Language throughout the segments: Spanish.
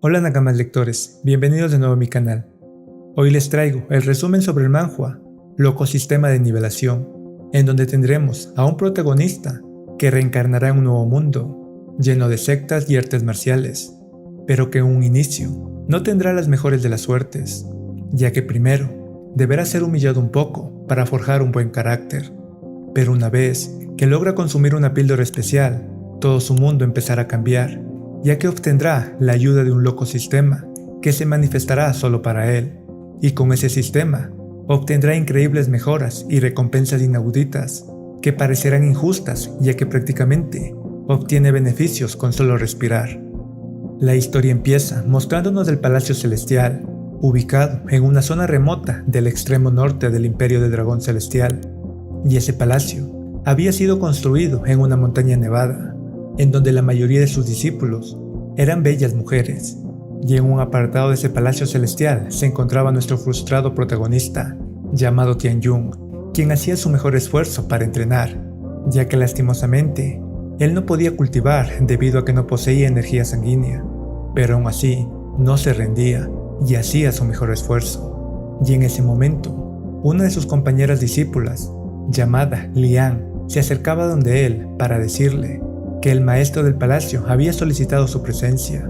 Hola Nakamas lectores, bienvenidos de nuevo a mi canal. Hoy les traigo el resumen sobre el manhwa, Loco Sistema de Nivelación, en donde tendremos a un protagonista que reencarnará en un nuevo mundo, lleno de sectas y artes marciales, pero que en un inicio no tendrá las mejores de las suertes, ya que primero deberá ser humillado un poco para forjar un buen carácter, pero una vez que logra consumir una píldora especial, todo su mundo empezará a cambiar, ya que obtendrá la ayuda de un loco sistema que se manifestará solo para él, y con ese sistema obtendrá increíbles mejoras y recompensas inauditas que parecerán injustas, ya que prácticamente obtiene beneficios con solo respirar. La historia empieza mostrándonos el Palacio Celestial, ubicado en una zona remota del extremo norte del Imperio del Dragón Celestial, y ese palacio había sido construido en una montaña nevada, en donde la mayoría de sus discípulos eran bellas mujeres, y en un apartado de ese palacio celestial se encontraba nuestro frustrado protagonista, llamado Tianyun, quien hacía su mejor esfuerzo para entrenar, ya que lastimosamente él no podía cultivar debido a que no poseía energía sanguínea, pero aún así no se rendía y hacía su mejor esfuerzo. Y en ese momento, una de sus compañeras discípulas, llamada Lian, se acercaba donde él para decirle que el maestro del palacio había solicitado su presencia,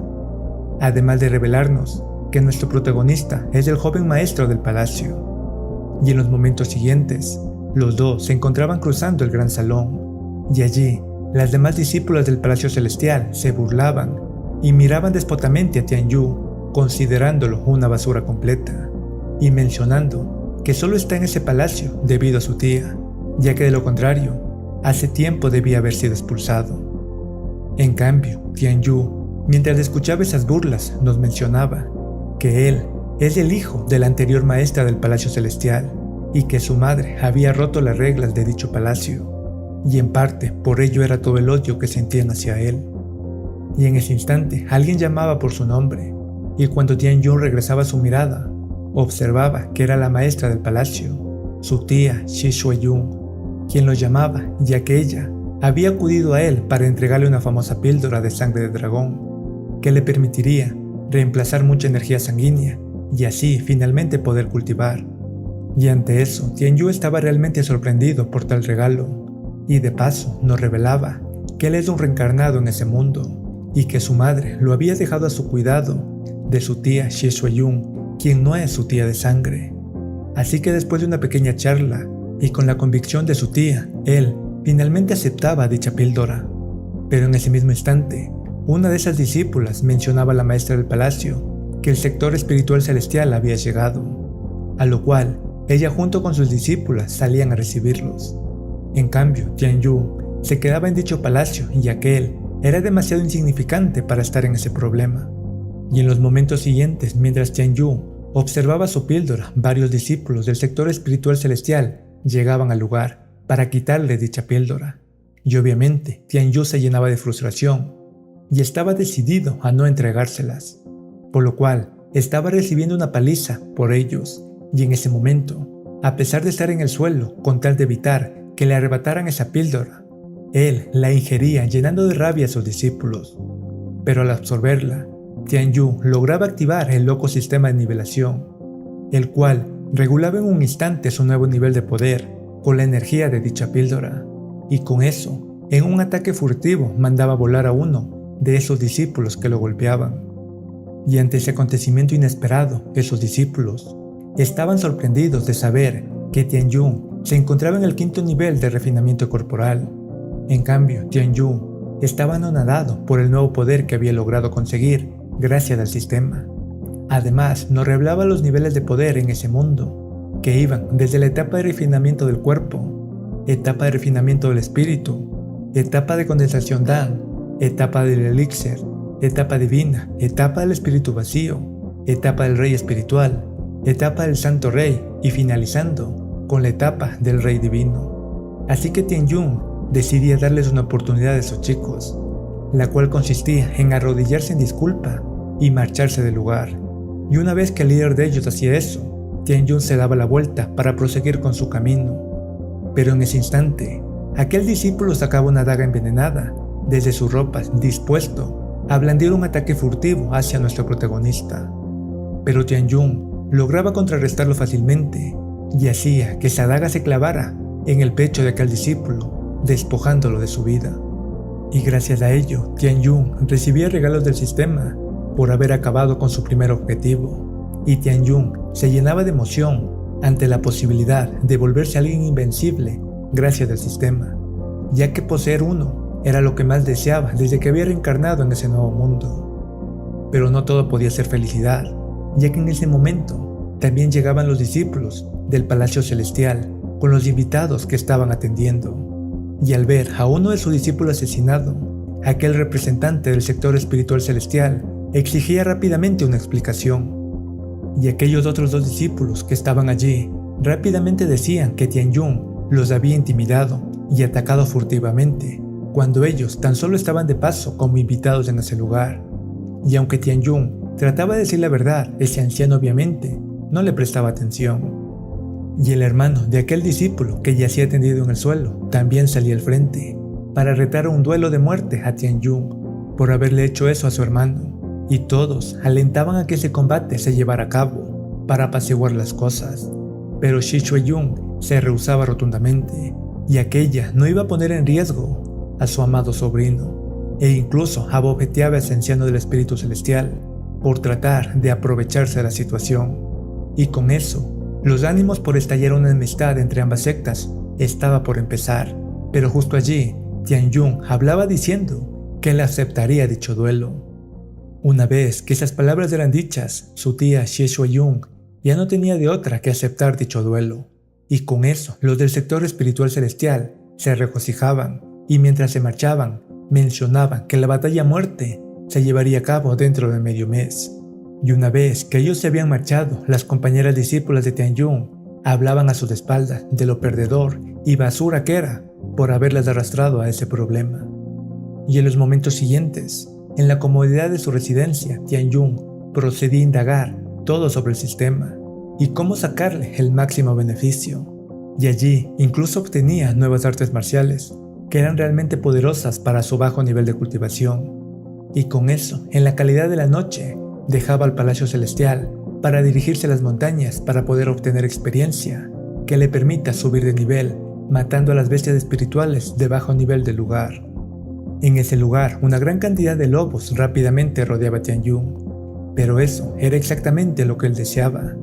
además de revelarnos que nuestro protagonista es el joven maestro del palacio. Y en los momentos siguientes, los dos se encontraban cruzando el gran salón, y allí las demás discípulas del Palacio Celestial se burlaban y miraban despotamente a Tianyu, considerándolo una basura completa, y mencionando que solo está en ese palacio debido a su tía, ya que de lo contrario, hace tiempo debía haber sido expulsado. En cambio, Tianyu, mientras escuchaba esas burlas, nos mencionaba que él es el hijo de la anterior maestra del Palacio Celestial y que su madre había roto las reglas de dicho palacio, y en parte por ello era todo el odio que sentían hacia él. Y en ese instante alguien llamaba por su nombre, y cuando Tianyu regresaba su mirada, observaba que era la maestra del palacio, su tía Shi Shueyun, quien lo llamaba, ya que ella había acudido a él para entregarle una famosa píldora de sangre de dragón, que le permitiría reemplazar mucha energía sanguínea y así finalmente poder cultivar. Y ante eso, Tianyu estaba realmente sorprendido por tal regalo, y de paso nos revelaba que él es un reencarnado en ese mundo, y que su madre lo había dejado a su cuidado de su tía Shi Shueyun, quien no es su tía de sangre. Así que después de una pequeña charla, y con la convicción de su tía, él finalmente aceptaba dicha píldora. Pero en ese mismo instante, una de esas discípulas mencionaba a la maestra del palacio que el sector espiritual celestial había llegado, a lo cual ella junto con sus discípulas salían a recibirlos. En cambio, Tianyu se quedaba en dicho palacio, ya que él era demasiado insignificante para estar en ese problema. Y en los momentos siguientes, mientras Tianyu observaba su píldora, varios discípulos del sector espiritual celestial llegaban al lugar para quitarle dicha píldora, y obviamente Tianyu se llenaba de frustración y estaba decidido a no entregárselas, por lo cual estaba recibiendo una paliza por ellos, y en ese momento, a pesar de estar en el suelo con tal de evitar que le arrebataran esa píldora, él la ingería llenando de rabia a sus discípulos, pero al absorberla, Tianyu lograba activar el loco sistema de nivelación, el cual regulaba en un instante su nuevo nivel de poder con la energía de dicha píldora, y con eso, en un ataque furtivo mandaba volar a uno de esos discípulos que lo golpeaban. Y ante ese acontecimiento inesperado, esos discípulos estaban sorprendidos de saber que Tianyu se encontraba en el 5º nivel de refinamiento corporal. En cambio, Tianyu estaba anonadado por el nuevo poder que había logrado conseguir gracias al sistema. Además, nos revelaba los niveles de poder en ese mundo, que iban desde la etapa de refinamiento del cuerpo, etapa de refinamiento del espíritu, etapa de condensación Dan, etapa del elixir, etapa divina, etapa del espíritu vacío, etapa del rey espiritual, etapa del santo rey y finalizando con la etapa del rey divino. Así que Tianyu decidía darles una oportunidad a esos chicos, la cual consistía en arrodillarse en disculpa y marcharse del lugar. Y una vez que el líder de ellos hacía eso, Tianyu se daba la vuelta para proseguir con su camino. Pero en ese instante, aquel discípulo sacaba una daga envenenada desde sus ropas, dispuesto a blandir un ataque furtivo hacia nuestro protagonista. Pero Tianyun lograba contrarrestarlo fácilmente y hacía que esa daga se clavara en el pecho de aquel discípulo, despojándolo de su vida. Y gracias a ello, Tianyun recibía regalos del sistema por haber acabado con su primer objetivo, y Tianyun se llenaba de emoción ante la posibilidad de volverse alguien invencible gracias al sistema, ya que poseer uno era lo que más deseaba desde que había reencarnado en ese nuevo mundo. Pero no todo podía ser felicidad, ya que en ese momento también llegaban los discípulos del Palacio Celestial con los invitados que estaban atendiendo, y al ver a uno de sus discípulos asesinado, aquel representante del sector espiritual celestial exigía rápidamente una explicación, y aquellos otros dos discípulos que estaban allí rápidamente decían que Tianyun los había intimidado y atacado furtivamente, cuando ellos tan solo estaban de paso como invitados en ese lugar. Y aunque Tianyun trataba de decir la verdad, ese anciano obviamente no le prestaba atención. Y el hermano de aquel discípulo que yacía tendido en el suelo también salía al frente para retar a un duelo de muerte a Tianyun por haberle hecho eso a su hermano, y todos alentaban a que ese combate se llevara a cabo para apaciguar las cosas. Pero Shi Chueyun se rehusaba rotundamente, y aquella no iba a poner en riesgo a su amado sobrino, e incluso abofeteaba a ese anciano del espíritu celestial por tratar de aprovecharse de la situación. Y con eso, los ánimos por estallar una enemistad entre ambas sectas estaba por empezar, pero justo allí, Tianyun hablaba diciendo que él aceptaría dicho duelo. Una vez que esas palabras eran dichas, su tía Shi Chueyun ya no tenía de otra que aceptar dicho duelo, y con eso los del sector espiritual celestial se regocijaban, y mientras se marchaban, mencionaban que la batalla a muerte se llevaría a cabo dentro de medio mes. Y una vez que ellos se habían marchado, las compañeras discípulas de Tianyun hablaban a sus espaldas de lo perdedor y basura que era por haberlas arrastrado a ese problema. Y en los momentos siguientes, en la comodidad de su residencia, Tianyun procedía a indagar todo sobre el sistema y cómo sacarle el máximo beneficio. Y allí incluso obtenía nuevas artes marciales que eran realmente poderosas para su bajo nivel de cultivación. Y con eso, en la calidad de la noche, dejaba el Palacio Celestial para dirigirse a las montañas para poder obtener experiencia que le permita subir de nivel, matando a las bestias espirituales de bajo nivel del lugar. En ese lugar, una gran cantidad de lobos rápidamente rodeaba a Tianyun, pero eso era exactamente lo que él deseaba,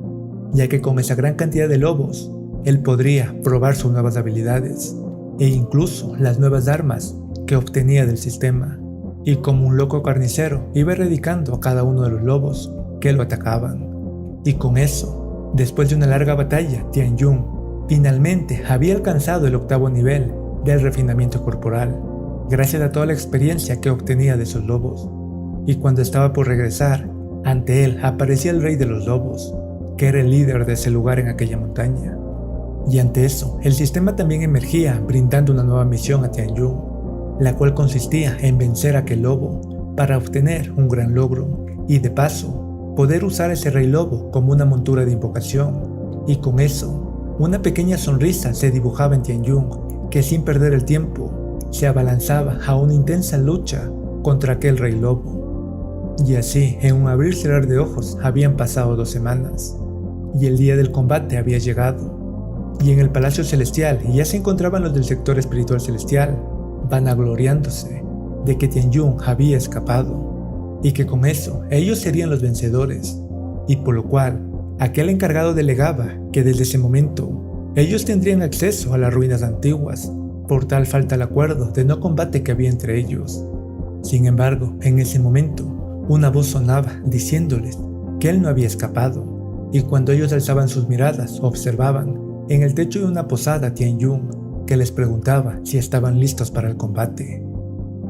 ya que con esa gran cantidad de lobos, él podría probar sus nuevas habilidades e incluso las nuevas armas que obtenía del sistema. Y como un loco carnicero iba erradicando a cada uno de los lobos que lo atacaban. Y con eso, después de una larga batalla, Tianyun finalmente había alcanzado el 8º nivel del refinamiento corporal, gracias a toda la experiencia que obtenía de esos lobos. Y cuando estaba por regresar, ante él aparecía el rey de los lobos, que era el líder de ese lugar en aquella montaña. Y ante eso, el sistema también emergía brindando una nueva misión a Tianyun, la cual consistía en vencer a aquel lobo para obtener un gran logro y de paso poder usar a ese rey lobo como una montura de invocación. Y con eso, una pequeña sonrisa se dibujaba en Tianyun, que sin perder el tiempo se abalanzaba a una intensa lucha contra aquel rey lobo. Y así, en un abrir y cerrar de ojos, habían pasado 2 semanas y el día del combate había llegado. Y en el Palacio Celestial ya se encontraban los del sector espiritual celestial, vanagloriándose de que Tianyun había escapado y que con eso ellos serían los vencedores, y por lo cual aquel encargado delegaba que desde ese momento ellos tendrían acceso a las ruinas antiguas por tal falta al acuerdo de no combate que había entre ellos. Sin embargo, en ese momento una voz sonaba diciéndoles que él no había escapado, y cuando ellos alzaban sus miradas observaban en el techo de una posada a Tianyun, que les preguntaba si estaban listos para el combate.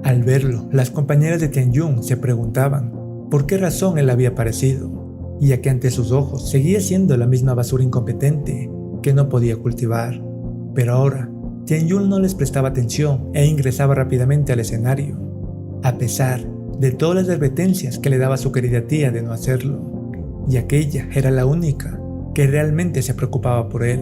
Al verlo, las compañeras de Tianyun se preguntaban por qué razón él había aparecido, ya que ante sus ojos seguía siendo la misma basura incompetente que no podía cultivar. Pero ahora, Tianyun no les prestaba atención e ingresaba rápidamente al escenario, a pesar de todas las advertencias que le daba su querida tía de no hacerlo, y aquella era la única que realmente se preocupaba por él.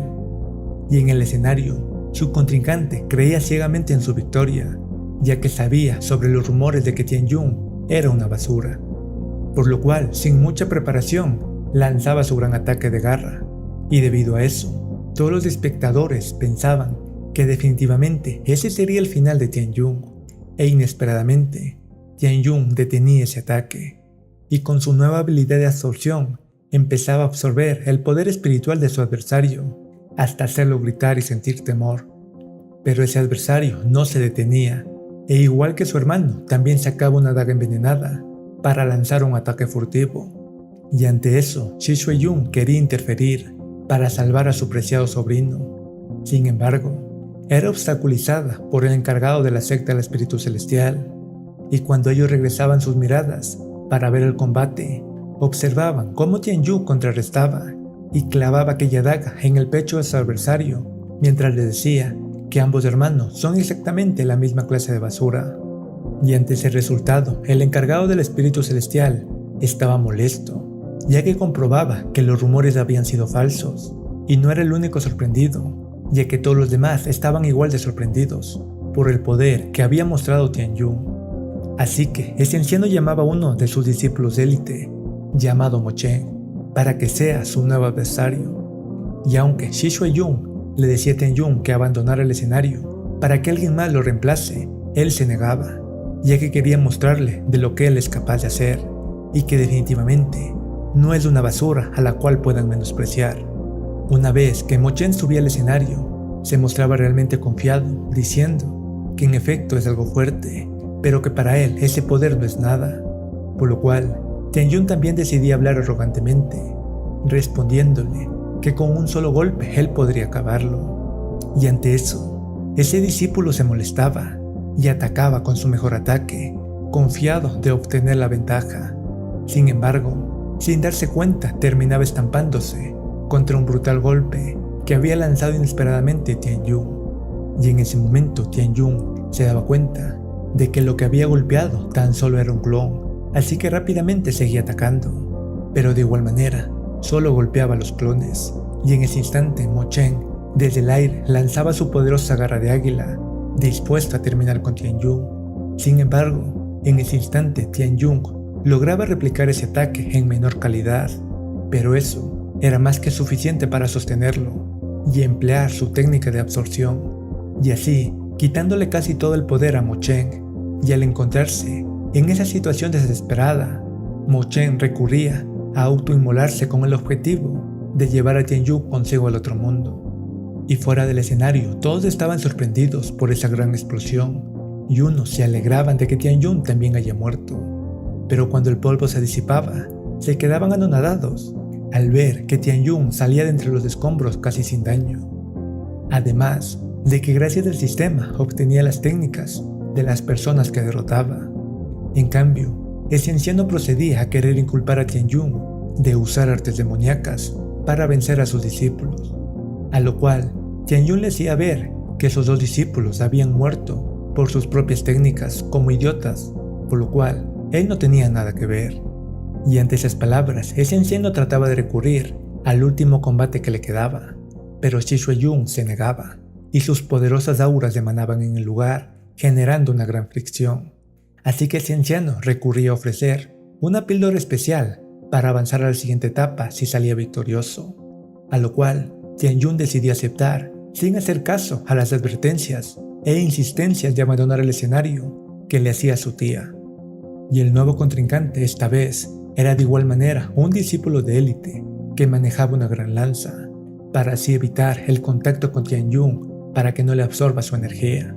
Y en el escenario, su contrincante creía ciegamente en su victoria, ya que sabía sobre los rumores de que Tianyun era una basura, por lo cual, sin mucha preparación, lanzaba su gran ataque de garra, y debido a eso, todos los espectadores pensaban que definitivamente ese sería el final de Tianyun, e inesperadamente, Tianyun detenía ese ataque, y con su nueva habilidad de absorción, empezaba a absorber el poder espiritual de su adversario, hasta hacerlo gritar y sentir temor. Pero ese adversario no se detenía, e igual que su hermano, también sacaba una daga envenenada para lanzar un ataque furtivo. Y ante eso, Shi Shuai-Yun quería interferir para salvar a su preciado sobrino. Sin embargo, era obstaculizada por el encargado de la secta del Espíritu Celestial, y cuando ellos regresaban sus miradas para ver el combate, observaban cómo Tianyun contrarrestaba y clavaba aquella daga en el pecho de su adversario, mientras le decía que ambos hermanos son exactamente la misma clase de basura. Y ante ese resultado, el encargado del Espíritu Celestial estaba molesto, ya que comprobaba que los rumores habían sido falsos, y no era el único sorprendido, ya que todos los demás estaban igual de sorprendidos por el poder que había mostrado Tianyun. Así que ese anciano llamaba a uno de sus discípulos de élite, llamado Mo Chen, para que sea su nuevo adversario. Y aunque Shi Shuai-Yun le decía a Tianyun que abandonara el escenario para que alguien más lo reemplace, él se negaba, ya que quería mostrarle de lo que él es capaz de hacer, y que definitivamente no es una basura a la cual puedan menospreciar. Una vez que Mo Chen subía al escenario, se mostraba realmente confiado, diciendo que en efecto es algo fuerte, pero que para él ese poder no es nada, por lo cual Tianyun también decidía hablar arrogantemente, respondiéndole que con un solo golpe él podría acabarlo. Y ante eso, ese discípulo se molestaba y atacaba con su mejor ataque, confiado de obtener la ventaja. Sin embargo, sin darse cuenta, terminaba estampándose contra un brutal golpe que había lanzado inesperadamente Tianyun. Y en ese momento Tianyun se daba cuenta de que lo que había golpeado tan solo era un clon, así que rápidamente seguía atacando, pero de igual manera solo golpeaba a los clones. Y en ese instante Mo Chen desde el aire lanzaba su poderosa garra de águila, dispuesto a terminar con Tianyun. Sin embargo, en ese instante Tianyun lograba replicar ese ataque en menor calidad, pero eso era más que suficiente para sostenerlo y emplear su técnica de absorción, y así quitándole casi todo el poder a Mo Chen. Y al encontrarse en esa situación desesperada, Mo Chen recurría a autoinmolarse con el objetivo de llevar a Tianyun consigo al otro mundo. Y fuera del escenario, todos estaban sorprendidos por esa gran explosión, y unos se alegraban de que Tianyun también haya muerto. Pero cuando el polvo se disipaba, se quedaban anonadados al ver que Tianyun salía de entre los escombros casi sin daño. Además de que gracias al sistema obtenía las técnicas de las personas que derrotaba. En cambio, ese anciano procedía a querer inculpar a Tianyun de usar artes demoníacas para vencer a sus discípulos, a lo cual Tianyun le hacía ver que esos dos discípulos habían muerto por sus propias técnicas como idiotas, por lo cual él no tenía nada que ver. Y ante esas palabras, ese anciano trataba de recurrir al último combate que le quedaba, pero Shi Shuai-Yun se negaba, y sus poderosas auras emanaban en el lugar, generando una gran fricción. Así que ese anciano recurría a ofrecer una píldora especial para avanzar a la siguiente etapa si salía victorioso, a lo cual Tianyun decidió aceptar sin hacer caso a las advertencias e insistencias de abandonar el escenario que le hacía su tía. Y el nuevo contrincante esta vez era de igual manera un discípulo de élite que manejaba una gran lanza, para así evitar el contacto con Tianyun para que no le absorba su energía.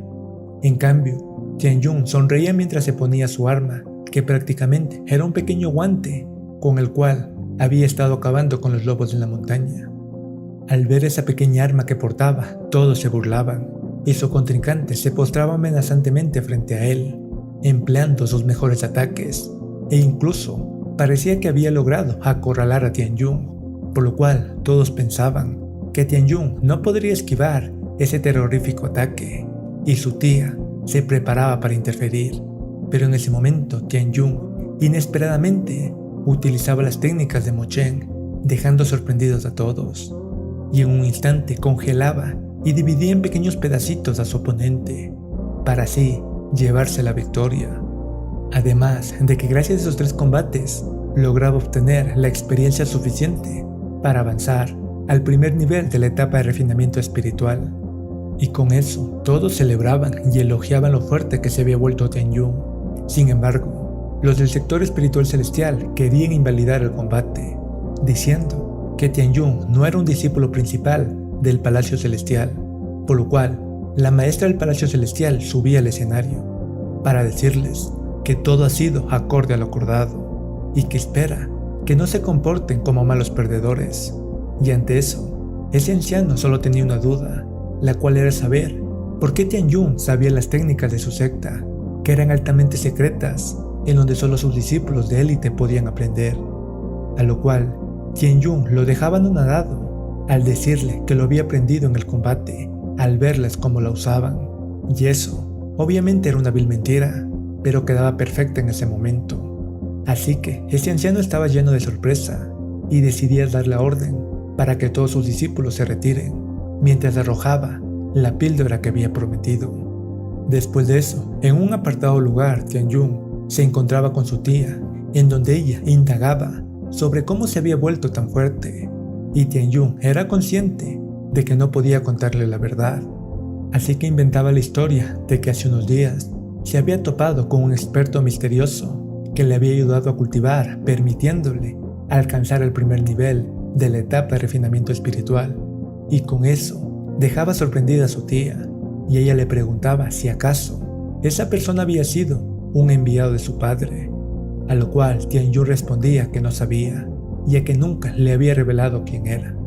En cambio, Tianyun sonreía mientras se ponía su arma, que prácticamente era un pequeño guante con el cual había estado acabando con los lobos de la montaña. Al ver esa pequeña arma que portaba, todos se burlaban, y su contrincante se postraba amenazantemente frente a él, empleando sus mejores ataques, e incluso parecía que había logrado acorralar a Tianyun, por lo cual todos pensaban que Tianyun no podría esquivar ese terrorífico ataque, y su tía se preparaba para interferir. Pero en ese momento Tianyun inesperadamente utilizaba las técnicas de Mo Chen, dejando sorprendidos a todos, y en un instante congelaba y dividía en pequeños pedacitos a su oponente, para así llevarse la victoria. Además de que gracias a esos 3 combates lograba obtener la experiencia suficiente para avanzar al primer nivel de la etapa de refinamiento espiritual. Y con eso todos celebraban y elogiaban lo fuerte que se había vuelto Tianyun. Sin embargo, los del sector espiritual celestial querían invalidar el combate, diciendo que Tianyun no era un discípulo principal del Palacio Celestial, por lo cual la maestra del Palacio Celestial subía al escenario para decirles que todo ha sido acorde a lo acordado y que espera que no se comporten como malos perdedores. Y ante eso, ese anciano solo tenía una duda, la cual era saber por qué Tianyun sabía las técnicas de su secta, que eran altamente secretas, en donde solo sus discípulos de élite podían aprender. A lo cual, Tianyun lo dejaba anonadado al decirle que lo había aprendido en el combate, al verlas cómo la usaban. Y eso, obviamente era una vil mentira, pero quedaba perfecta en ese momento. Así que ese anciano estaba lleno de sorpresa y decidía dar la orden para que todos sus discípulos se retiren, mientras arrojaba la píldora que había prometido. Después de eso, en un apartado lugar, Tianyun se encontraba con su tía, en donde ella indagaba sobre cómo se había vuelto tan fuerte, y Tianyun era consciente de que no podía contarle la verdad, así que inventaba la historia de que hace unos días se había topado con un experto misterioso que le había ayudado a cultivar, permitiéndole alcanzar el primer nivel de la etapa de refinamiento espiritual, y con eso dejaba sorprendida a su tía, y ella le preguntaba si acaso esa persona había sido un enviado de su padre, a lo cual Tianyun respondía que no sabía, ya que nunca le había revelado quién era.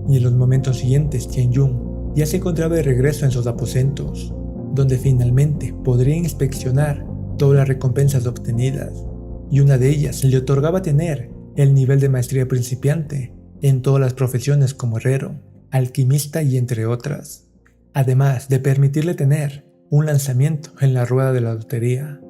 Y en los momentos siguientes Tianyun ya se encontraba de regreso en sus aposentos, donde finalmente podría inspeccionar todas las recompensas obtenidas, y una de ellas le otorgaba tener el nivel de maestría principiante en todas las profesiones como herrero, alquimista y entre otras, además de permitirle tener un lanzamiento en la rueda de la lotería.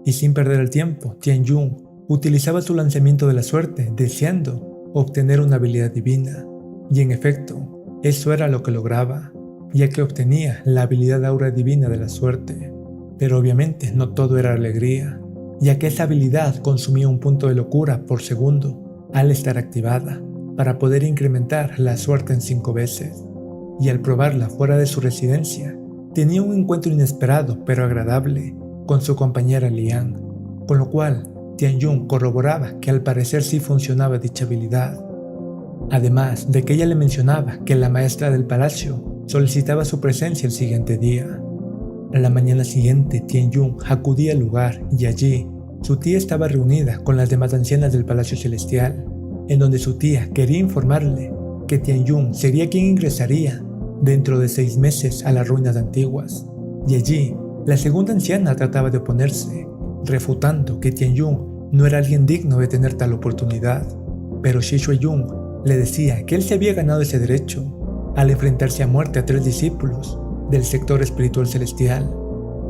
Y sin perder el tiempo, Tianyun utilizaba su lanzamiento de la suerte deseando obtener una habilidad divina, y en efecto, eso era lo que lograba, ya que obtenía la habilidad aura divina de la suerte. Pero obviamente no todo era alegría, ya que esa habilidad consumía un punto de locura por segundo al estar activada, para poder incrementar la suerte en 5 veces, y al probarla fuera de su residencia, tenía un encuentro inesperado pero agradable con su compañera Lian, con lo cual Tianyun corroboraba que al parecer sí funcionaba dicha habilidad. Además de que ella le mencionaba que la maestra del palacio solicitaba su presencia el siguiente día. A la mañana siguiente, Tianyun acudía al lugar y allí su tía estaba reunida con las demás ancianas del Palacio Celestial, en donde su tía quería informarle que Tianyun sería quien ingresaría dentro de 6 meses a las ruinas antiguas, y allí la segunda anciana trataba de oponerse, refutando que Tianyun no era alguien digno de tener tal oportunidad, pero Shi Shuiyun le decía que él se había ganado ese derecho al enfrentarse a muerte a 3 discípulos del sector espiritual celestial,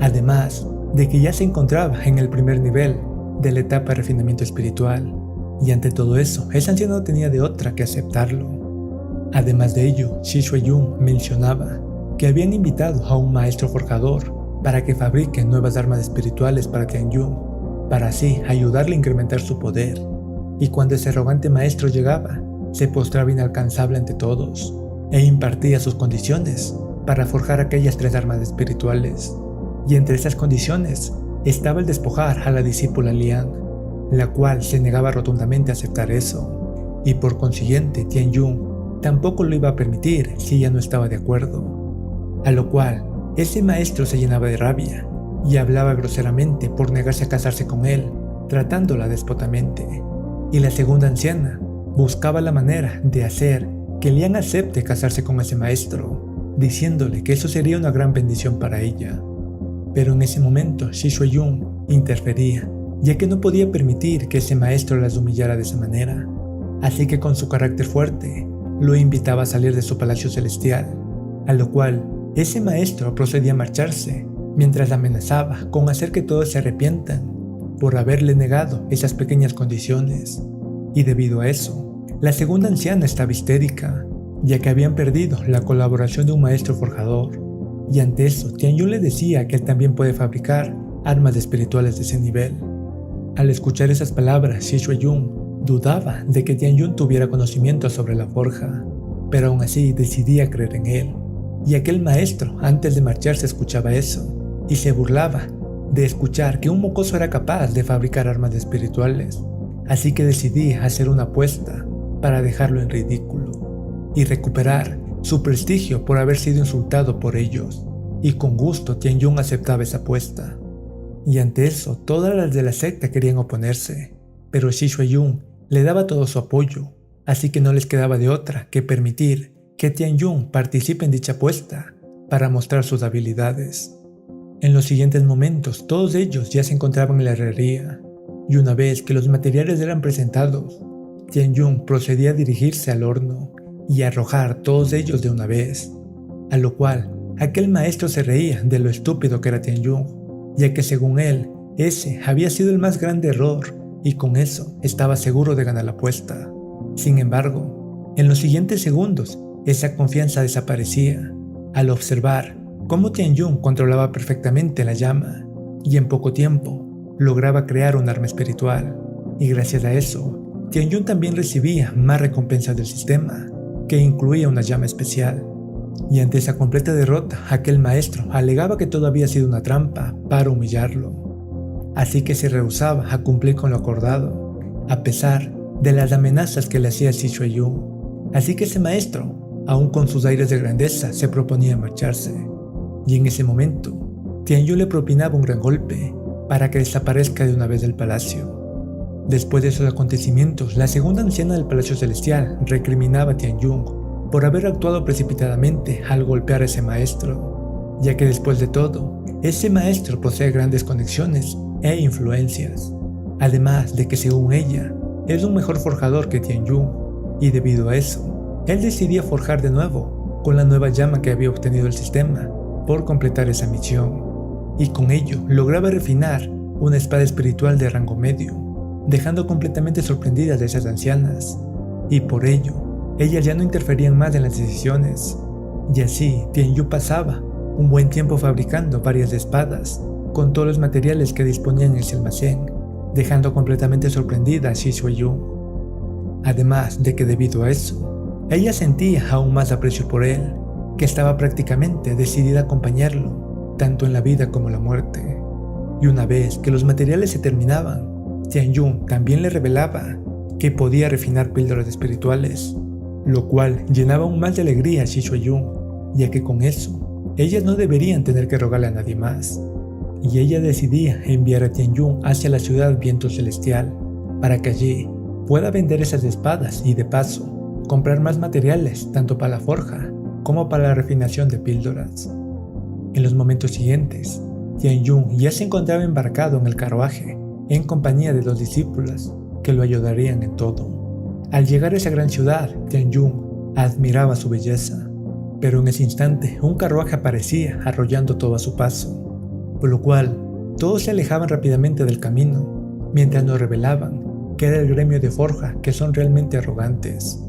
además de que ya se encontraba en el primer nivel de la etapa de refinamiento espiritual, y ante todo eso, ese anciano no tenía de otra que aceptarlo. Además de ello, Shi Shuiyun mencionaba que habían invitado a un maestro forjador para que fabrique nuevas armas espirituales para Tianyun, para así ayudarle a incrementar su poder, y cuando ese arrogante maestro llegaba, se postraba inalcanzable ante todos, e impartía sus condiciones para forjar aquellas 3 armas espirituales, y entre esas condiciones estaba el despojar a la discípula Lian, la cual se negaba rotundamente a aceptar eso, y por consiguiente Tianyun tampoco lo iba a permitir si ella no estaba de acuerdo, a lo cual ese maestro se llenaba de rabia y hablaba groseramente por negarse a casarse con él, tratándola despotamente, y la segunda anciana buscaba la manera de hacer que Lian acepte casarse con ese maestro, diciéndole que eso sería una gran bendición para ella. Pero en ese momento Shi Shuiyun interfería, ya que no podía permitir que ese maestro las humillara de esa manera, así que con su carácter fuerte lo invitaba a salir de su palacio celestial, a lo cual ese maestro procedía a marcharse, mientras la amenazaba con hacer que todos se arrepientan por haberle negado esas pequeñas condiciones. Y debido a eso, la segunda anciana estaba histérica, ya que habían perdido la colaboración de un maestro forjador, y ante eso Tianyun le decía que él también puede fabricar armas espirituales de ese nivel. Al escuchar esas palabras, Shi Shuai-jung dudaba de que Tianyun tuviera conocimiento sobre la forja, pero aún así decidía creer en él. Y aquel maestro antes de marcharse escuchaba eso y se burlaba de escuchar que un mocoso era capaz de fabricar armas espirituales, así que decidía hacer una apuesta para dejarlo en ridículo y recuperar su prestigio por haber sido insultado por ellos, y con gusto Tianyun aceptaba esa apuesta. Y ante eso todas las de la secta querían oponerse, pero Shi Shuai-jung le daba todo su apoyo, así que no les quedaba de otra que permitir que Tianyun participe en dicha apuesta para mostrar sus habilidades. En los siguientes momentos todos ellos ya se encontraban en la herrería, y una vez que los materiales eran presentados, Tianyun procedía a dirigirse al horno y a arrojar todos ellos de una vez, a lo cual aquel maestro se reía de lo estúpido que era Tianyun, ya que según él, ese había sido el más grande error y con eso estaba seguro de ganar la apuesta. Sin embargo, en los siguientes segundos, esa confianza desaparecía al observar cómo Tianyun controlaba perfectamente la llama y en poco tiempo lograba crear un arma espiritual, y gracias a eso, Tianyun también recibía más recompensas del sistema, que incluía una llama especial. Y ante esa completa derrota, aquel maestro alegaba que todo había sido una trampa para humillarlo, así que se rehusaba a cumplir con lo acordado, a pesar de las amenazas que le hacía Shi Shuai-jung. Así que ese maestro, aún con sus aires de grandeza, se proponía marcharse. Y en ese momento, Tianyun le propinaba un gran golpe para que desaparezca de una vez del palacio. Después de esos acontecimientos, la segunda anciana del Palacio Celestial recriminaba a Tianyun por haber actuado precipitadamente al golpear a ese maestro, ya que después de todo, ese maestro posee grandes conexiones e influencias, además de que según ella, es un mejor forjador que Tianyun, y debido a eso, él decidía forjar de nuevo con la nueva llama que había obtenido el sistema por completar esa misión, y con ello lograba refinar una espada espiritual de rango medio, dejando completamente sorprendidas a esas ancianas, y por ello, ellas ya no interferían más en las decisiones, y así Tianyun pasaba un buen tiempo fabricando varias espadas con todos los materiales que disponían en ese almacén, dejando completamente sorprendida a Shi Shuai-jung. Además de que debido a eso, ella sentía aún más aprecio por él, que estaba prácticamente decidida a acompañarlo, tanto en la vida como en la muerte. Y una vez que los materiales se terminaban, Tianyun también le revelaba que podía refinar píldoras espirituales, lo cual llenaba aún más de alegría a Shi Shuai-jung, ya que con eso, ellas no deberían tener que rogarle a nadie más. Y ella decidía enviar a Tianyun hacia la ciudad Viento Celestial, para que allí pueda vender esas espadas y de paso, comprar más materiales tanto para la forja como para la refinación de píldoras. En los momentos siguientes, Tianyun ya se encontraba embarcado en el carruaje, en compañía de 2 discípulas que lo ayudarían en todo. Al llegar a esa gran ciudad, Tianyun admiraba su belleza, pero en ese instante un carruaje aparecía arrollando todo a su paso, por lo cual todos se alejaban rápidamente del camino, mientras nos revelaban que era el gremio de forja, que son realmente arrogantes.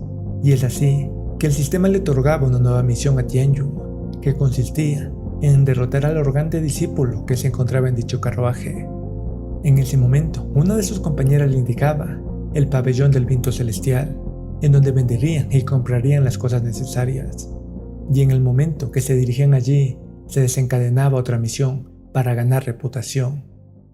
Y es así que el sistema le otorgaba una nueva misión a Tianyun, que consistía en derrotar al arrogante discípulo que se encontraba en dicho carruaje. En ese momento, una de sus compañeras le indicaba el pabellón del Viento Celestial, en donde venderían y comprarían las cosas necesarias. Y en el momento que se dirigían allí, se desencadenaba otra misión para ganar reputación,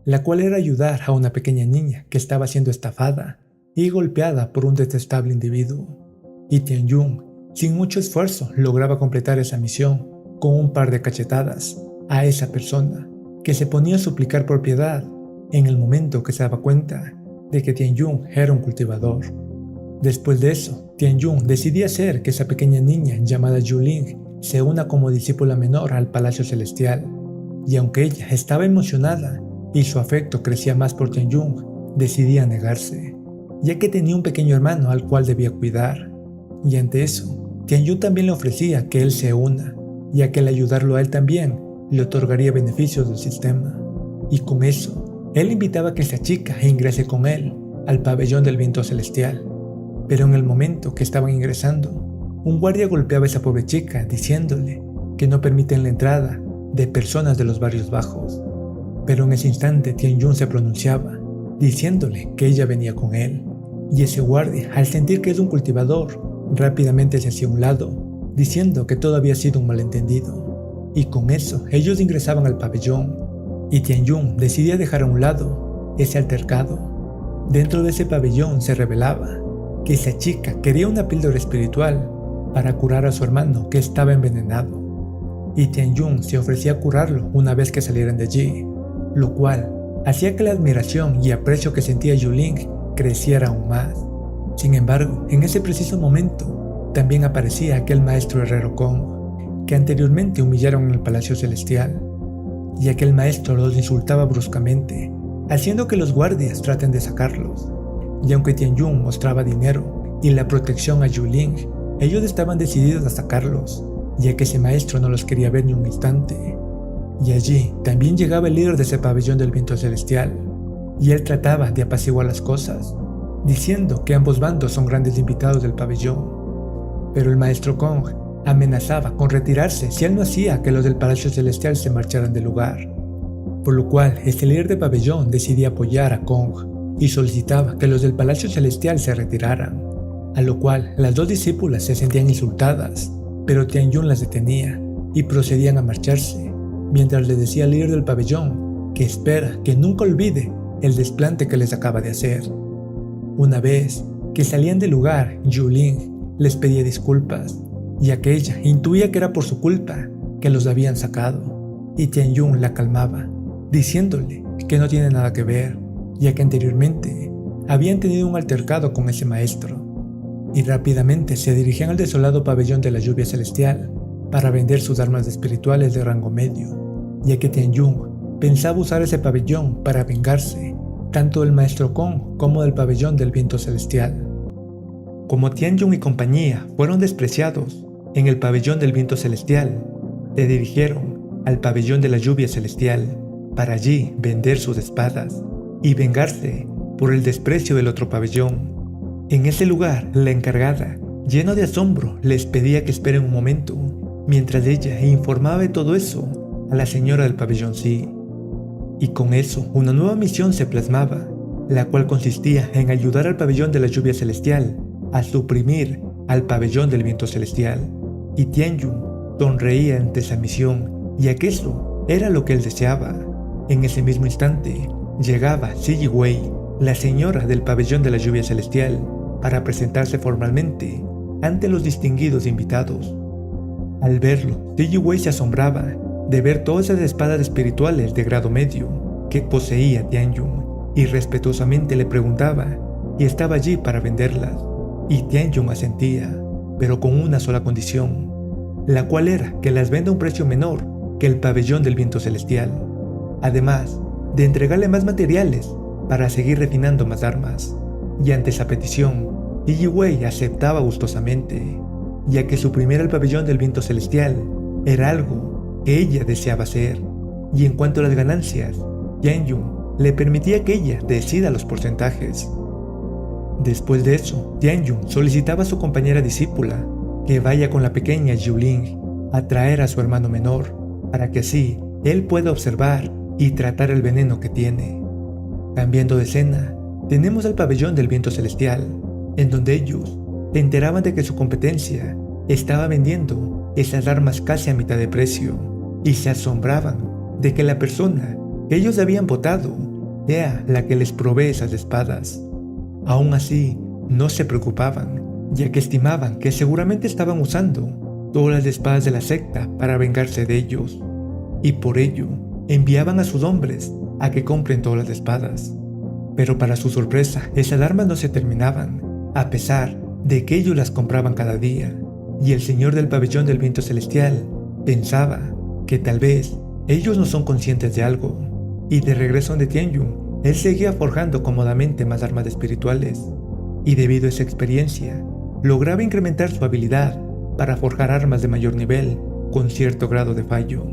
la cual era ayudar a una pequeña niña que estaba siendo estafada y golpeada por un detestable individuo. Y Tianyun, sin mucho esfuerzo, lograba completar esa misión con un par de cachetadas a esa persona, que se ponía a suplicar por piedad en el momento que se daba cuenta de que Tianyun era un cultivador. Después de eso, Tianyun decidía hacer que esa pequeña niña llamada Yuling se una como discípula menor al Palacio Celestial, y aunque ella estaba emocionada y su afecto crecía más por Tianyun, decidía negarse, ya que tenía un pequeño hermano al cual debía cuidar. Y ante eso, Tianyun también le ofrecía que él se una, ya que al ayudarlo a él también le otorgaría beneficios del sistema. Y con eso, él invitaba a que esa chica ingrese con él al pabellón del Viento Celestial. Pero en el momento que estaban ingresando, un guardia golpeaba a esa pobre chica diciéndole que no permiten la entrada de personas de los barrios bajos. Pero en ese instante Tianyun se pronunciaba, diciéndole que ella venía con él, y ese guardia, al sentir que es un cultivador, rápidamente se hacía a un lado, diciendo que todo había sido un malentendido, y con eso ellos ingresaban al pabellón, y Tianyun decidía dejar a un lado ese altercado. Dentro de ese pabellón se revelaba que esa chica quería una píldora espiritual para curar a su hermano que estaba envenenado, y Tianyun se ofrecía a curarlo una vez que salieran de allí, lo cual hacía que la admiración y aprecio que sentía Yuling creciera aún más. Sin embargo, en ese preciso momento también aparecía aquel maestro herrero Kong que anteriormente humillaron en el Palacio Celestial, y aquel maestro los insultaba bruscamente, haciendo que los guardias traten de sacarlos. Y aunque Tianyun mostraba dinero y la protección a Yuling, ellos estaban decididos a sacarlos, ya que ese maestro no los quería ver ni un instante. Y allí también llegaba el líder de ese pabellón del viento celestial, y él trataba de apaciguar las cosas, diciendo que ambos bandos son grandes invitados del pabellón. Pero el maestro Kong amenazaba con retirarse si él no hacía que los del Palacio Celestial se marcharan del lugar, por lo cual este líder de pabellón decidía apoyar a Kong y solicitaba que los del Palacio Celestial se retiraran, a lo cual las dos discípulas se sentían insultadas, pero Tianyun las detenía y procedían a marcharse, mientras le decía al líder del pabellón que espera que nunca olvide el desplante que les acaba de hacer. Una vez que salían del lugar, Yuling les pedía disculpas, ya que ella intuía que era por su culpa que los habían sacado, y Tianyun la calmaba, diciéndole que no tiene nada que ver, ya que anteriormente habían tenido un altercado con ese maestro, y rápidamente se dirigían al desolado pabellón de la lluvia celestial para vender sus armas espirituales de rango medio, ya que Tianyun pensaba usar ese pabellón para vengarse tanto del maestro Kong como del pabellón del viento celestial. Como Tianyun y compañía fueron despreciados en el pabellón del viento celestial, se dirigieron al pabellón de la lluvia celestial para allí vender sus espadas y vengarse por el desprecio del otro pabellón. En ese lugar, la encargada, lleno de asombro, les pedía que esperen un momento, mientras ella informaba de todo eso a la señora del pabellón Sí. Y con eso, una nueva misión se plasmaba, la cual consistía en ayudar al pabellón de la lluvia celestial a suprimir al pabellón del viento celestial. Y Tianyun sonreía ante esa misión, ya que eso era lo que él deseaba. En ese mismo instante, llegaba Ziyi Wei, la señora del pabellón de la lluvia celestial, para presentarse formalmente ante los distinguidos invitados. Al verlo, Ziyi Wei se asombraba de ver todas esas espadas espirituales de grado medio que poseía Tianyun, y respetuosamente le preguntaba si estaba allí para venderlas, y Tianyun asentía, pero con una sola condición, la cual era que las venda a un precio menor que el pabellón del viento celestial, además de entregarle más materiales para seguir refinando más armas. Y ante esa petición, Ziyi Wei aceptaba gustosamente, ya que suprimir el pabellón del viento celestial era algo que ella deseaba hacer. Y en cuanto a las ganancias, Tianyun le permitía que ella decida los porcentajes. Después de eso, Tianyun solicitaba a su compañera discípula que vaya con la pequeña Yuling a traer a su hermano menor, para que así él pueda observar y tratar el veneno que tiene. Cambiando de escena, tenemos al pabellón del viento celestial, en donde ellos se enteraban de que su competencia estaba vendiendo esas armas casi a mitad de precio, y se asombraban de que la persona que ellos habían votado sea la que les provee esas espadas. Aún así, no se preocupaban, ya que estimaban que seguramente estaban usando todas las espadas de la secta para vengarse de ellos, y por ello enviaban a sus hombres a que compren todas las espadas. Pero para su sorpresa, esas armas no se terminaban, a pesar de que ellos las compraban cada día, y el señor del pabellón del viento celestial pensaba que tal vez ellos no son conscientes de algo, y de regreso ante Tianyun, él seguía forjando cómodamente más armas espirituales, y debido a esa experiencia, lograba incrementar su habilidad para forjar armas de mayor nivel con cierto grado de fallo.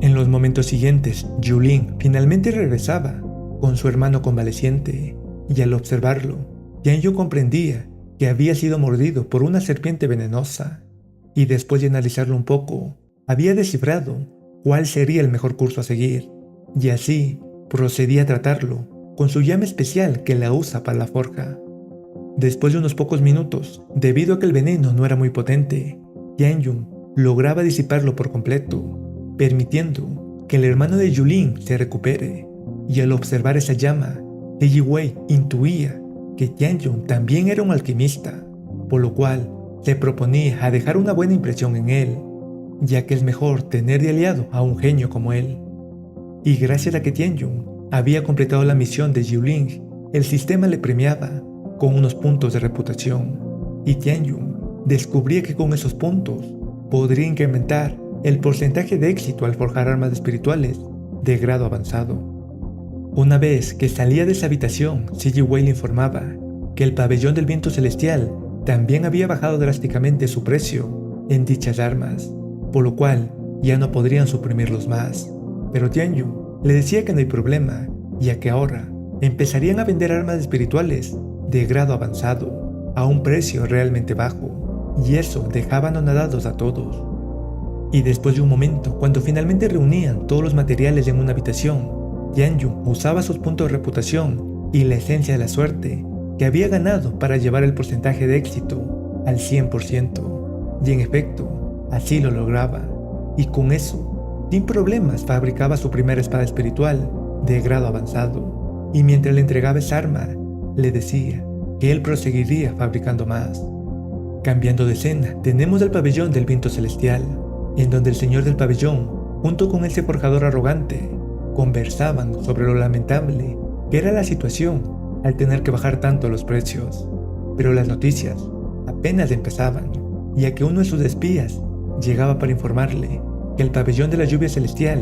En los momentos siguientes, Yuling finalmente regresaba con su hermano convaleciente, y al observarlo, Tianyun comprendía que había sido mordido por una serpiente venenosa, y después de analizarlo un poco, había descifrado cuál sería el mejor curso a seguir, y así procedía a tratarlo con su llama especial que la usa para la forja. Después de unos pocos minutos, debido a que el veneno no era muy potente, Tianyun lograba disiparlo por completo, permitiendo que el hermano de Yulin se recupere, y al observar esa llama, Lei Wei intuía que Tianyun también era un alquimista, por lo cual se proponía a dejar una buena impresión en él, ya que es mejor tener de aliado a un genio como él. Y gracias a que Tianyun había completado la misión de Yulin, el sistema le premiaba con unos puntos de reputación, y Tianyun descubría que con esos puntos podría incrementar el porcentaje de éxito al forjar armas espirituales de grado avanzado. Una vez que salía de esa habitación, Lei Wei le informaba que el pabellón del viento celestial también había bajado drásticamente su precio en dichas armas, por lo cual ya no podrían suprimirlos más. Pero Tianyun le decía que no hay problema, ya que ahora empezarían a vender armas espirituales de grado avanzado a un precio realmente bajo, y eso dejaba anonadados a todos. Y después de un momento, cuando finalmente reunían todos los materiales en una habitación, Tianyun usaba sus puntos de reputación y la esencia de la suerte que había ganado para llevar el porcentaje de éxito al 100%, y en efecto, así lo lograba, y con eso, sin problemas, fabricaba su primera espada espiritual de grado avanzado, y mientras le entregaba esa arma, le decía que él proseguiría fabricando más. Cambiando de escena, tenemos el pabellón del viento celestial, en donde el señor del pabellón, junto con ese forjador arrogante, conversaban sobre lo lamentable que era la situación al tener que bajar tanto los precios. Pero las noticias apenas empezaban, ya que uno de sus espías llegaba para informarle que el pabellón de la lluvia celestial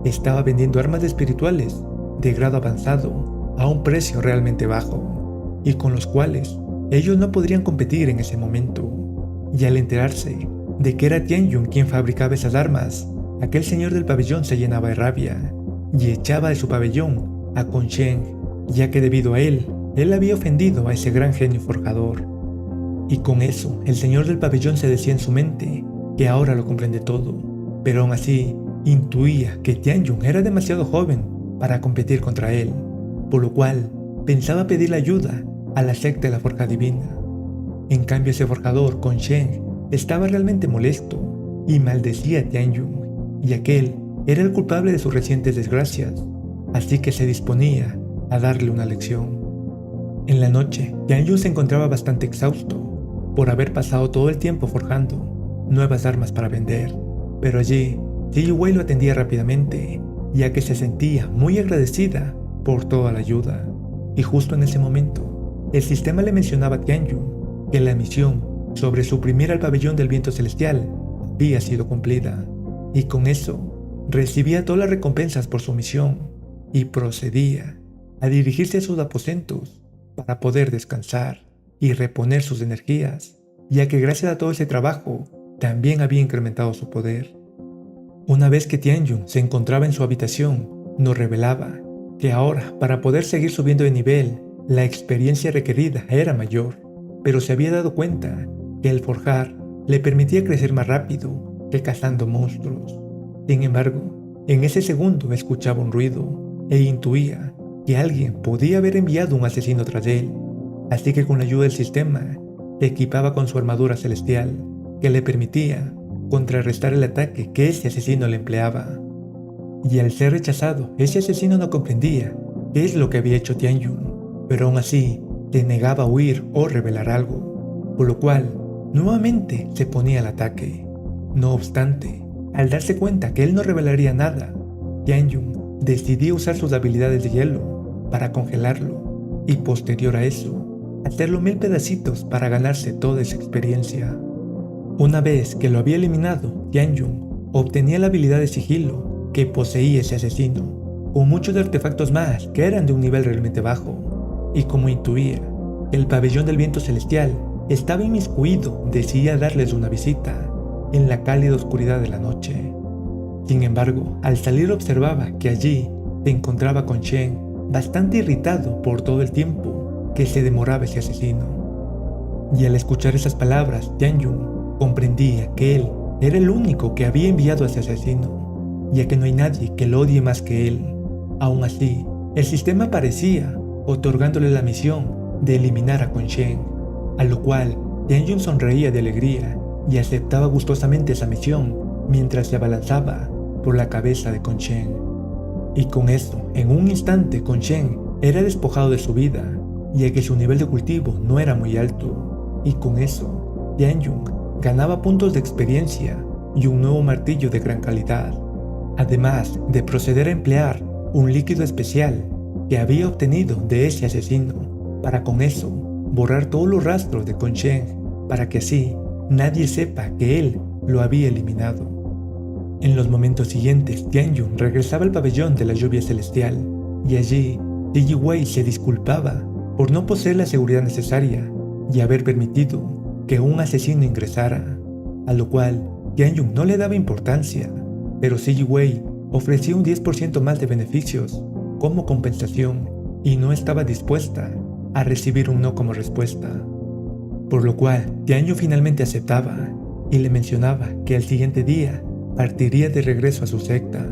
estaba vendiendo armas espirituales de grado avanzado a un precio realmente bajo, y con los cuales ellos no podrían competir en ese momento. Y al enterarse de que era Tianyun quien fabricaba esas armas, aquel señor del pabellón se llenaba de rabia y echaba de su pabellón a Kong Sheng, ya que debido a él había ofendido a ese gran genio forjador. Y con eso, el señor del pabellón se decía en su mente que ahora lo comprende todo, pero aún así intuía que Tianyun era demasiado joven para competir contra él, por lo cual pensaba pedirle ayuda a la secta de la forja divina. En cambio, ese forjador, Kong Sheng, estaba realmente molesto y maldecía a Tianyun, ya que él era el culpable de sus recientes desgracias, así que se disponía a darle una lección. En la noche, Tianyun se encontraba bastante exhausto por haber pasado todo el tiempo forjando nuevas armas para vender, pero allí Lei Wei lo atendía rápidamente, ya que se sentía muy agradecida por toda la ayuda, y justo en ese momento, el sistema le mencionaba a Tianyun que la misión sobre suprimir al pabellón del viento celestial había sido cumplida, y con eso recibía todas las recompensas por su misión y procedía a dirigirse a sus aposentos para poder descansar y reponer sus energías, ya que gracias a todo ese trabajo también había incrementado su poder. Una vez que Tianyun se encontraba en su habitación, nos revelaba que ahora, para poder seguir subiendo de nivel, la experiencia requerida era mayor, pero se había dado cuenta que el forjar le permitía crecer más rápido que cazando monstruos. Sin embargo, en ese segundo escuchaba un ruido e intuía que alguien podía haber enviado un asesino tras él, así que con la ayuda del sistema, se equipaba con su armadura celestial, que le permitía contrarrestar el ataque que ese asesino le empleaba. Y al ser rechazado, ese asesino no comprendía qué es lo que había hecho Tianyun, pero aún así se negaba a huir o revelar algo, por lo cual nuevamente se ponía al ataque. No obstante, al darse cuenta que él no revelaría nada, Tianyun decidió usar sus habilidades de hielo para congelarlo y posterior a eso, hacerlo 1000 pedacitos para ganarse toda esa experiencia. Una vez que lo había eliminado, Tianyun obtenía la habilidad de sigilo que poseía ese asesino, con muchos artefactos más que eran de un nivel realmente bajo, y como intuía, el pabellón del viento celestial estaba inmiscuido, decidía darles una visita en la cálida oscuridad de la noche. Sin embargo, al salir observaba que allí se encontraba Kong Sheng, bastante irritado por todo el tiempo que se demoraba ese asesino. Y al escuchar esas palabras, Tianyun comprendía que él era el único que había enviado a ese asesino, ya que no hay nadie que lo odie más que él, Aún así, el sistema parecía otorgándole la misión de eliminar a Quan Shen, a lo cual Tianyun sonreía de alegría y aceptaba gustosamente esa misión mientras se abalanzaba por la cabeza de Quan Shen. Y con esto, en un instante Quan Shen era despojado de su vida, ya que su nivel de cultivo no era muy alto, y con eso, Tianyun ganaba puntos de experiencia y un nuevo martillo de gran calidad, además de proceder a emplear un líquido especial que había obtenido de ese asesino, para con eso borrar todos los rastros de Quan Shen, para que así nadie sepa que él lo había eliminado. En los momentos siguientes, Tianyun regresaba al pabellón de la lluvia celestial, y allí Ziggy Wei se disculpaba por no poseer la seguridad necesaria y haber permitido que un asesino ingresara, a lo cual Tianyun no le daba importancia, pero Ziggy Wei ofrecía un 10% más de beneficios como compensación y no estaba dispuesta a recibir un no como respuesta, por lo cual Tianyun finalmente aceptaba y le mencionaba que al siguiente día partiría de regreso a su secta.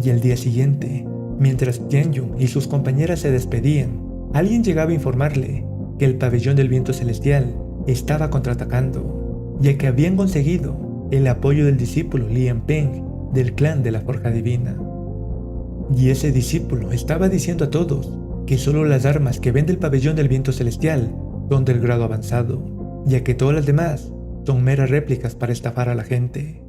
Y el día siguiente, mientras Tianyun y sus compañeras se despedían, alguien llegaba a informarle que el pabellón del viento celestial estaba contraatacando, ya que habían conseguido el apoyo del discípulo Lian Peng del clan de la Forja Divina. Y ese discípulo estaba diciendo a todos que solo las armas que vende el pabellón del viento celestial son del grado avanzado, ya que todas las demás son meras réplicas para estafar a la gente.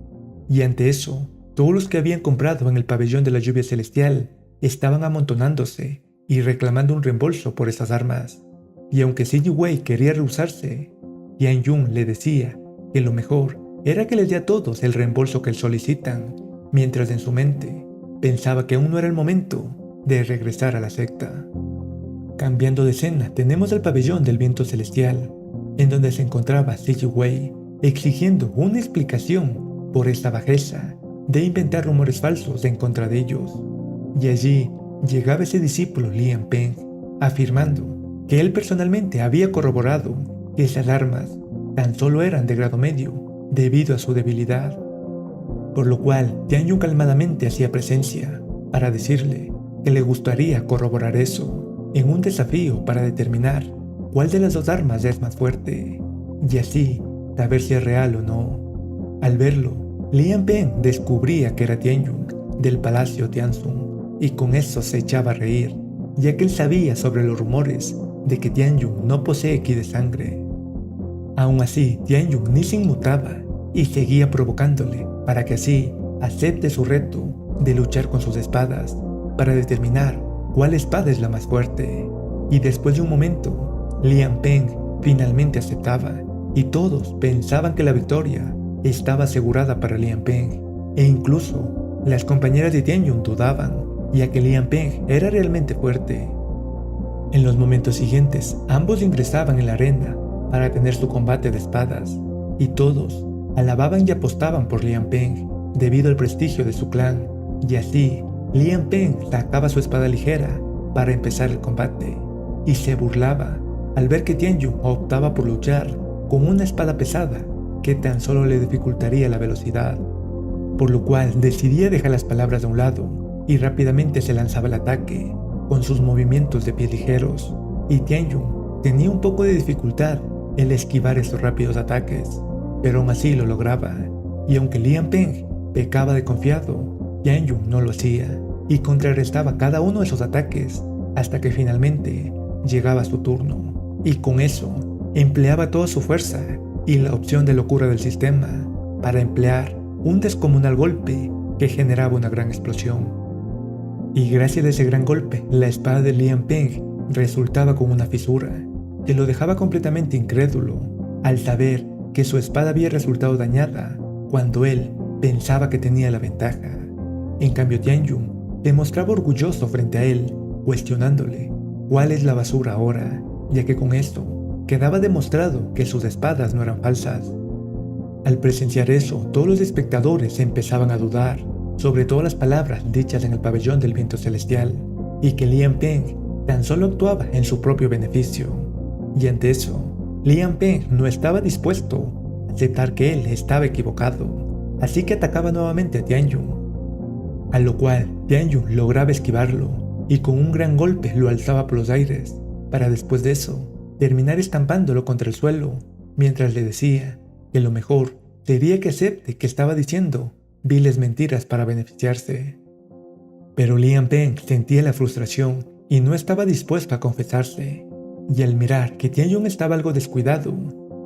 Y ante eso, todos los que habían comprado en el pabellón de la lluvia celestial estaban amontonándose y reclamando un reembolso por esas armas. Y aunque Ziggy Wei quería rehusarse, Tianyun le decía que lo mejor era que les dé a todos el reembolso que solicitan, mientras en su mente pensaba que aún no era el momento de regresar a la secta. Cambiando de escena, tenemos el pabellón del viento celestial, en donde se encontraba Ziggy Wei exigiendo una explicación por esta bajeza de inventar rumores falsos en contra de ellos. Y allí llegaba ese discípulo Lian Peng, afirmando que él personalmente había corroborado que esas armas tan solo eran de grado medio debido a su debilidad, por lo cual Tianyun calmadamente hacía presencia para decirle que le gustaría corroborar eso en un desafío para determinar cuál de las dos armas es más fuerte, y así saber si es real o no. Al verlo, Lian Peng descubría que era Tianyun del Palacio Tianzun, y con eso se echaba a reír, ya que él sabía sobre los rumores de que Tianyun no posee ki de sangre. Aún así, Tianyun ni se inmutaba y seguía provocándole para que así acepte su reto de luchar con sus espadas para determinar cuál espada es la más fuerte. Y después de un momento, Lian Peng finalmente aceptaba, y todos pensaban que la victoria estaba asegurada para Lian Peng, e incluso las compañeras de Tianyun dudaban, ya que Lian Peng era realmente fuerte. En los momentos siguientes, ambos ingresaban en la arena para tener su combate de espadas, y todos alababan y apostaban por Lian Peng debido al prestigio de su clan, y así Lian Peng sacaba su espada ligera para empezar el combate, y se burlaba al ver que Tianyun optaba por luchar con una espada pesada que tan solo le dificultaría la velocidad, por lo cual decidía dejar las palabras de un lado y rápidamente se lanzaba al ataque con sus movimientos de pies ligeros, y Tianyun tenía un poco de dificultad en esquivar esos rápidos ataques, pero aún así lo lograba, y aunque Lian Peng pecaba de confiado, Tianyun no lo hacía y contrarrestaba cada uno de esos ataques hasta que finalmente llegaba su turno, y con eso empleaba toda su fuerza y la opción de locura del sistema para emplear un descomunal golpe que generaba una gran explosión. Y gracias a ese gran golpe, la espada de Lian Peng resultaba con una fisura que lo dejaba completamente incrédulo al saber que su espada había resultado dañada cuando él pensaba que tenía la ventaja. En cambio, Tianyun se mostraba orgulloso frente a él, cuestionándole cuál es la basura ahora, ya que con esto quedaba demostrado que sus espadas no eran falsas. Al presenciar eso, todos los espectadores empezaban a dudar sobre todas las palabras dichas en el pabellón del viento celestial, y que Lian Peng tan solo actuaba en su propio beneficio. Y ante eso, Lian Peng no estaba dispuesto a aceptar que él estaba equivocado, así que atacaba nuevamente a Tianyun, a lo cual Tianyun lograba esquivarlo y con un gran golpe lo alzaba por los aires, para después de eso terminar estampándolo contra el suelo, mientras le decía que lo mejor sería que acepte que estaba diciendo viles mentiras para beneficiarse. Pero Liam Peng sentía la frustración y no estaba dispuesto a confesarse, y al mirar que Tianyong estaba algo descuidado,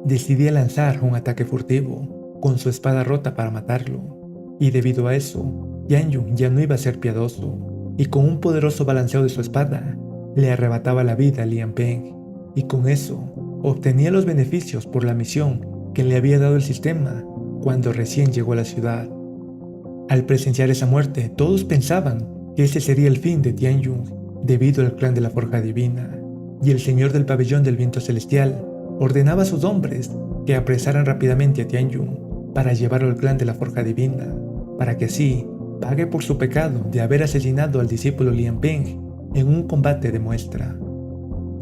decidía lanzar un ataque furtivo con su espada rota para matarlo, y debido a eso, Tianyong ya no iba a ser piadoso, y con un poderoso balanceo de su espada, le arrebataba la vida a Liam Peng, y con eso obtenía los beneficios por la misión que le había dado el sistema cuando recién llegó a la ciudad. Al presenciar esa muerte, todos pensaban que ese sería el fin de Tianyong debido al clan de la Forja Divina, y el señor del pabellón del viento celestial ordenaba a sus hombres que apresaran rápidamente a Tianyong para llevarlo al clan de la Forja Divina, para que así pague por su pecado de haber asesinado al discípulo Liam Peng en un combate de muestra.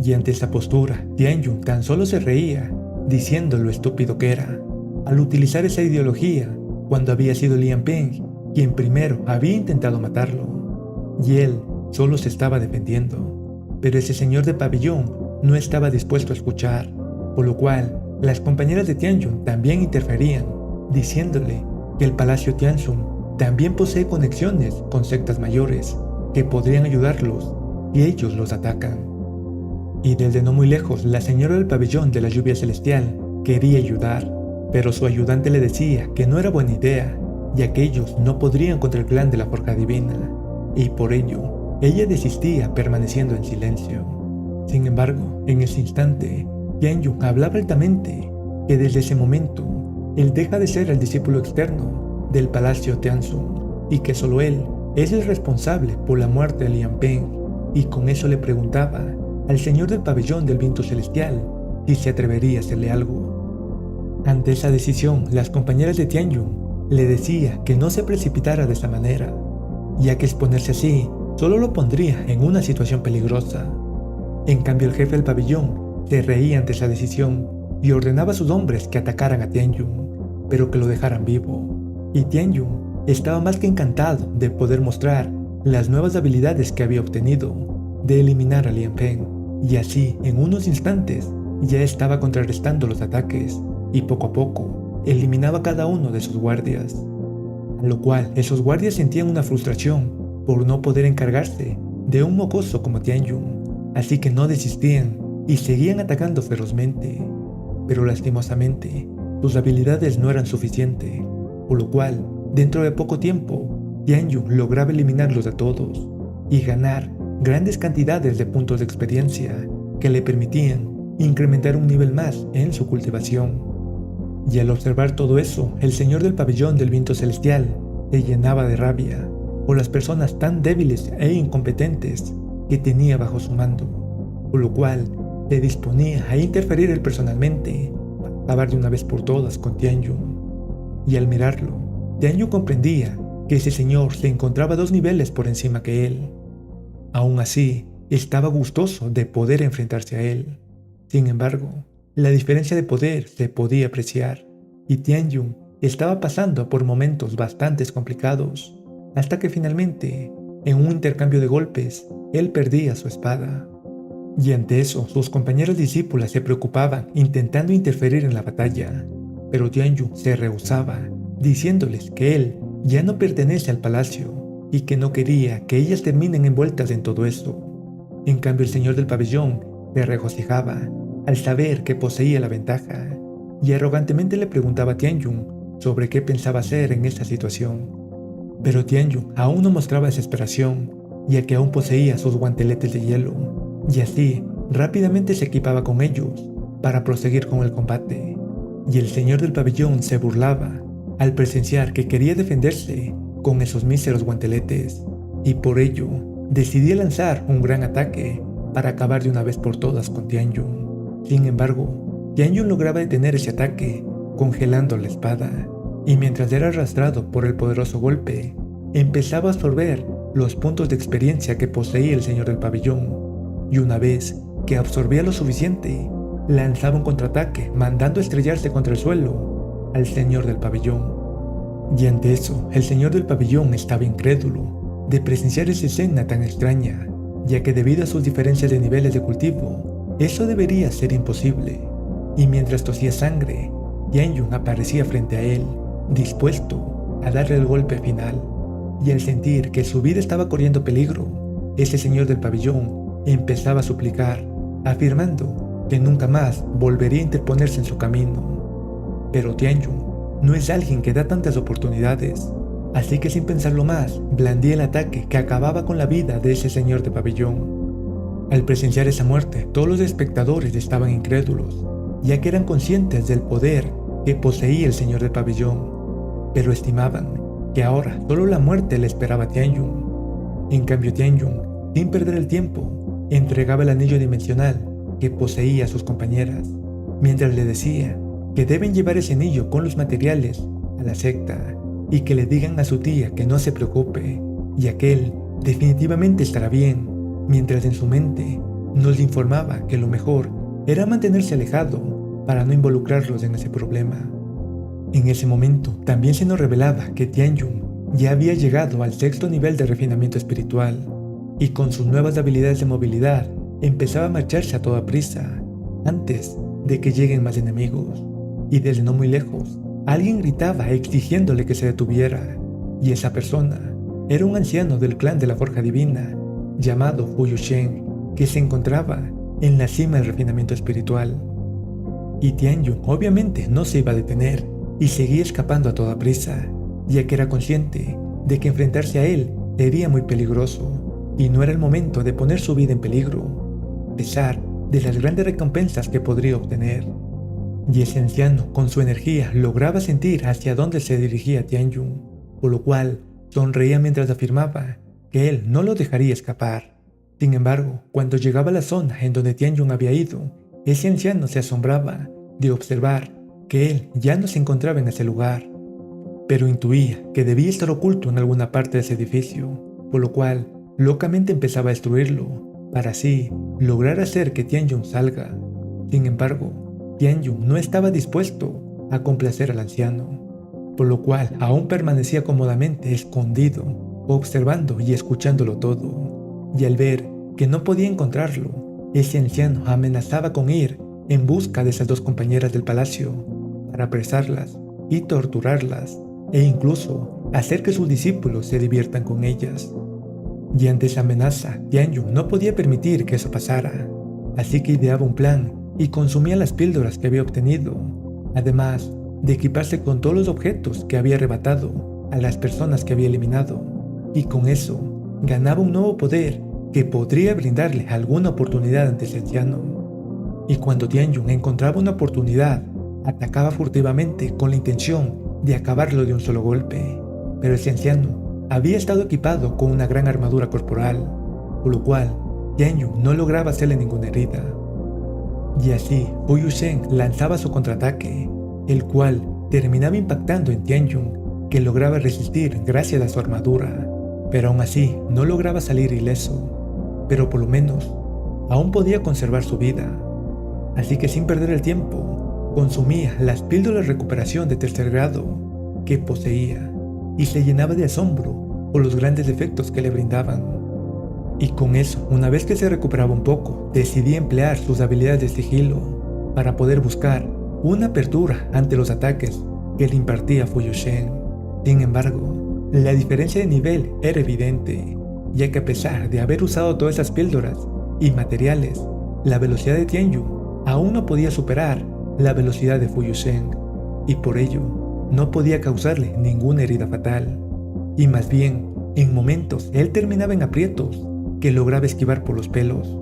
Y ante esa postura, Tianyong tan solo se reía, diciendo lo estúpido que era, al utilizar esa ideología cuando había sido Liam Peng quien primero había intentado matarlo, y él solo se estaba defendiendo. Pero ese señor de pabellón no estaba dispuesto a escuchar, por lo cual las compañeras de Tianyong también interferían, diciéndole que el Palacio Tianzun también posee conexiones con sectas mayores que podrían ayudarlos y ellos los atacan. Y desde no muy lejos, la señora del pabellón de la lluvia celestial quería ayudar, pero su ayudante le decía que no era buena idea, ya que ellos no podrían contra el clan de la Forja Divina, y por ello, ella desistía permaneciendo en silencio. Sin embargo, en ese instante, Tianyong hablaba altamente que desde ese momento, él deja de ser el discípulo externo del Palacio Tianzun, y que solo él es el responsable por la muerte de Liam Peng, y con eso le preguntaba al señor del pabellón del viento celestial si se atrevería a hacerle algo. Ante esa decisión, las compañeras de Tianyong le decía que no se precipitara de esa manera, ya que exponerse así solo lo pondría en una situación peligrosa. En cambio, el jefe del pabellón se reía ante esa decisión y ordenaba a sus hombres que atacaran a Tianyong, pero que lo dejaran vivo. Y Tianyong estaba más que encantado de poder mostrar las nuevas habilidades que había obtenido de eliminar a Liam Peng, y así en unos instantes ya estaba contrarrestando los ataques y poco a poco eliminaba cada uno de sus guardias, a lo cual esos guardias sentían una frustración por no poder encargarse de un mocoso como Tianyong, así que no desistían y seguían atacando ferozmente, pero lastimosamente sus habilidades no eran suficientes, por lo cual dentro de poco tiempo Tianyong lograba eliminarlos a todos y ganar grandes cantidades de puntos de experiencia que le permitían incrementar un nivel más en su cultivación. Y al observar todo eso, el señor del pabellón del viento celestial se llenaba de rabia por las personas tan débiles e incompetentes que tenía bajo su mando, por lo cual se disponía a interferir él personalmente para acabar de una vez por todas con Tianyong. Y al mirarlo, Tianyong comprendía que ese señor se encontraba 2 niveles por encima que él. Aún así, estaba gustoso de poder enfrentarse a él. Sin embargo, la diferencia de poder se podía apreciar, y Tianyong estaba pasando por momentos bastante complicados, hasta que finalmente, en un intercambio de golpes, él perdía su espada. Y ante eso, sus compañeras discípulas se preocupaban intentando interferir en la batalla, pero Tianyong se rehusaba, diciéndoles que él ya no pertenece al palacio y que no quería que ellas terminen envueltas en todo esto. En cambio, el señor del pabellón se regocijaba al saber que poseía la ventaja, y arrogantemente le preguntaba a Tianyong sobre qué pensaba hacer en esta situación. Pero Tianyong aún no mostraba desesperación, ya que aún poseía sus guanteletes de hielo, y así rápidamente se equipaba con ellos para proseguir con el combate. Y el señor del pabellón se burlaba al presenciar que quería defenderse con esos míseros guanteletes, y por ello decidía lanzar un gran ataque para acabar de una vez por todas con Tianyong. Sin embargo, Tianyong lograba detener ese ataque, congelando la espada, y mientras era arrastrado por el poderoso golpe, empezaba a absorber los puntos de experiencia que poseía el señor del pabellón, y una vez que absorbía lo suficiente, lanzaba un contraataque mandando estrellarse contra el suelo al señor del pabellón. Y ante eso, el señor del pabellón estaba incrédulo de presenciar esa escena tan extraña, ya que debido a sus diferencias de niveles de cultivo, eso debería ser imposible. Y mientras tosía sangre, Tianyun aparecía frente a él, dispuesto a darle el golpe final. Y al sentir que su vida estaba corriendo peligro, ese señor del pabellón empezaba a suplicar, afirmando que nunca más volvería a interponerse en su camino. Pero Tianyun no es alguien que da tantas oportunidades, así que sin pensarlo más, blandía el ataque que acababa con la vida de ese señor de pabellón. Al presenciar esa muerte, todos los espectadores estaban incrédulos, ya que eran conscientes del poder que poseía el señor del pabellón, pero estimaban que ahora solo la muerte le esperaba a Tianyun. En cambio Tianyun, sin perder el tiempo, entregaba el anillo dimensional que poseía a sus compañeras, mientras le decía que deben llevar ese anillo con los materiales a la secta y que le digan a su tía que no se preocupe, ya que él definitivamente estará bien, mientras en su mente nos informaba que lo mejor era mantenerse alejado para no involucrarlos en ese problema. En ese momento también se nos revelaba que Tianyun ya había llegado al 6º nivel de refinamiento espiritual y con sus nuevas habilidades de movilidad empezaba a marcharse a toda prisa antes de que lleguen más enemigos. Y desde no muy lejos, alguien gritaba exigiéndole que se detuviera, y esa persona era un anciano del clan de la Forja Divina, llamado Fu Yusheng, que se encontraba en la cima del refinamiento espiritual. Y Tianyun obviamente no se iba a detener, y seguía escapando a toda prisa, ya que era consciente de que enfrentarse a él sería muy peligroso, y no era el momento de poner su vida en peligro, a pesar de las grandes recompensas que podría obtener. Y ese anciano, con su energía, lograba sentir hacia dónde se dirigía Tianyun, por lo cual sonreía mientras afirmaba que él no lo dejaría escapar. Sin embargo, cuando llegaba a la zona en donde Tianyun había ido, ese anciano se asombraba de observar que él ya no se encontraba en ese lugar, pero intuía que debía estar oculto en alguna parte de ese edificio, por lo cual locamente empezaba a destruirlo, para así lograr hacer que Tianyun salga. Sin embargo, Tianyun no estaba dispuesto a complacer al anciano, por lo cual aún permanecía cómodamente escondido, observando y escuchándolo todo. Y al ver que no podía encontrarlo, ese anciano amenazaba con ir en busca de esas dos compañeras del palacio para apresarlas y torturarlas, e incluso hacer que sus discípulos se diviertan con ellas. Y ante esa amenaza, Tianyun no podía permitir que eso pasara, así que ideaba un plan y consumía las píldoras que había obtenido, además de equiparse con todos los objetos que había arrebatado a las personas que había eliminado, y con eso ganaba un nuevo poder que podría brindarle alguna oportunidad ante ese anciano. Y cuando Tianyun encontraba una oportunidad, atacaba furtivamente con la intención de acabarlo de un solo golpe, pero ese anciano había estado equipado con una gran armadura corporal, por lo cual Tianyun no lograba hacerle ninguna herida. Y así, Fu Yusheng lanzaba su contraataque, el cual terminaba impactando en Tianyun, que lograba resistir gracias a su armadura, pero aún así no lograba salir ileso, pero por lo menos aún podía conservar su vida. Así que sin perder el tiempo, consumía las píldoras de recuperación de 3er grado que poseía, y se llenaba de asombro por los grandes efectos que le brindaban. Y con eso, una vez que se recuperaba un poco, decidí emplear sus habilidades de sigilo para poder buscar una apertura ante los ataques que le impartía Fu Yusheng. Sin embargo, la diferencia de nivel era evidente, ya que a pesar de haber usado todas esas píldoras y materiales, la velocidad de Tianyun aún no podía superar la velocidad de Fu Yusheng, y por ello no podía causarle ninguna herida fatal. Y más bien, en momentos él terminaba en aprietos que lograba esquivar por los pelos.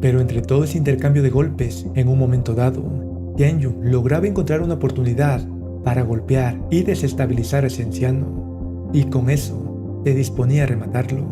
Pero entre todo ese intercambio de golpes, en un momento dado, Tianyun lograba encontrar una oportunidad para golpear y desestabilizar a ese anciano, y con eso se disponía a rematarlo,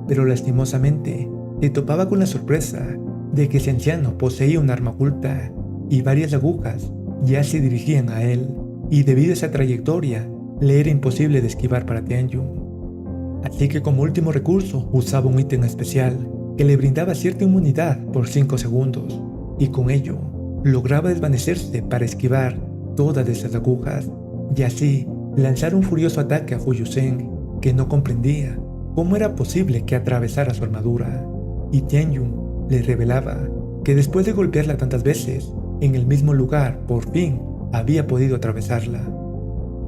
pero lastimosamente se topaba con la sorpresa de que ese anciano poseía un arma oculta y varias agujas ya se dirigían a él, y debido a esa trayectoria le era imposible de esquivar para Tianyun. Así que como último recurso usaba un ítem especial que le brindaba cierta inmunidad por 5 segundos, y con ello lograba desvanecerse para esquivar todas esas agujas, y así lanzar un furioso ataque a Fu Yusheng, que no comprendía cómo era posible que atravesara su armadura. y Tianyun le revelaba que después de golpearla tantas veces, en el mismo lugar, por fin, había podido atravesarla.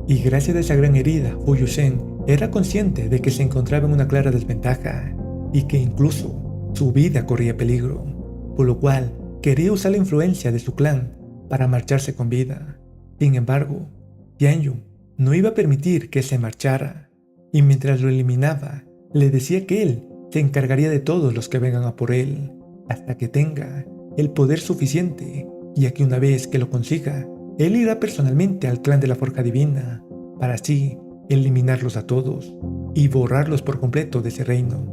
Y gracias a esa gran herida, Fu Yusheng era consciente de que se encontraba en una clara desventaja y que incluso su vida corría peligro, por lo cual quería usar la influencia de su clan para marcharse con vida. Sin embargo, Tianyun no iba a permitir que se marchara, y mientras lo eliminaba, le decía que él se encargaría de todos los que vengan a por él, hasta que tenga el poder suficiente, ya que una vez que lo consiga, él irá personalmente al clan de la Forja Divina, para así eliminarlos a todos y borrarlos por completo de ese reino.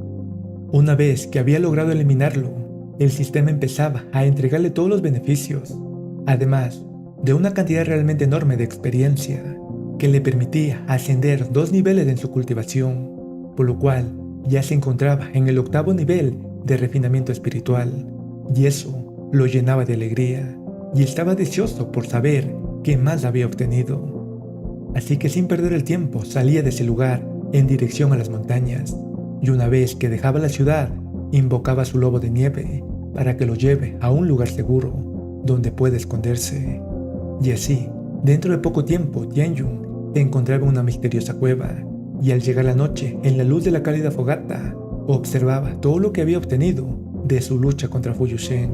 Una vez que había logrado eliminarlo, el sistema empezaba a entregarle todos los beneficios, además de una cantidad realmente enorme de experiencia, que le permitía ascender 2 niveles en su cultivación, por lo cual ya se encontraba en el 8º nivel de refinamiento espiritual, y eso lo llenaba de alegría, y estaba deseoso por saber qué más había obtenido. Así que sin perder el tiempo salía de ese lugar en dirección a las montañas, y una vez que dejaba la ciudad, invocaba a su lobo de nieve para que lo lleve a un lugar seguro, donde pueda esconderse. Y así, dentro de poco tiempo, Tianyun se encontraba en una misteriosa cueva, y al llegar la noche, en la luz de la cálida fogata, observaba todo lo que había obtenido de su lucha contra Fu Yusheng,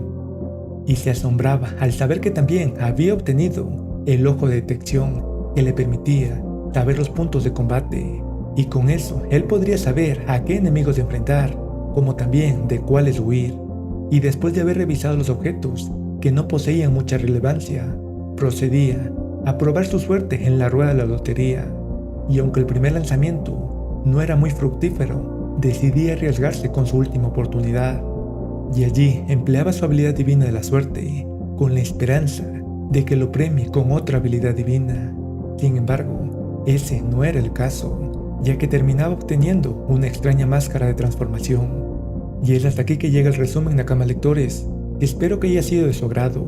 y se asombraba al saber que también había obtenido el ojo de detección que le permitía saber los puntos de combate, y con eso él podría saber a qué enemigos enfrentar, como también de cuáles huir. Y después de haber revisado los objetos que no poseían mucha relevancia, procedía a probar su suerte en la rueda de la lotería, y aunque el primer lanzamiento no era muy fructífero, decidía arriesgarse con su última oportunidad, y allí empleaba su habilidad divina de la suerte, con la esperanza de que lo premie con otra habilidad divina. Sin embargo, ese no era el caso, ya que terminaba obteniendo una extraña máscara de transformación. Y es hasta aquí que llega el resumen, Nakama lectores. Espero que haya sido de su agrado.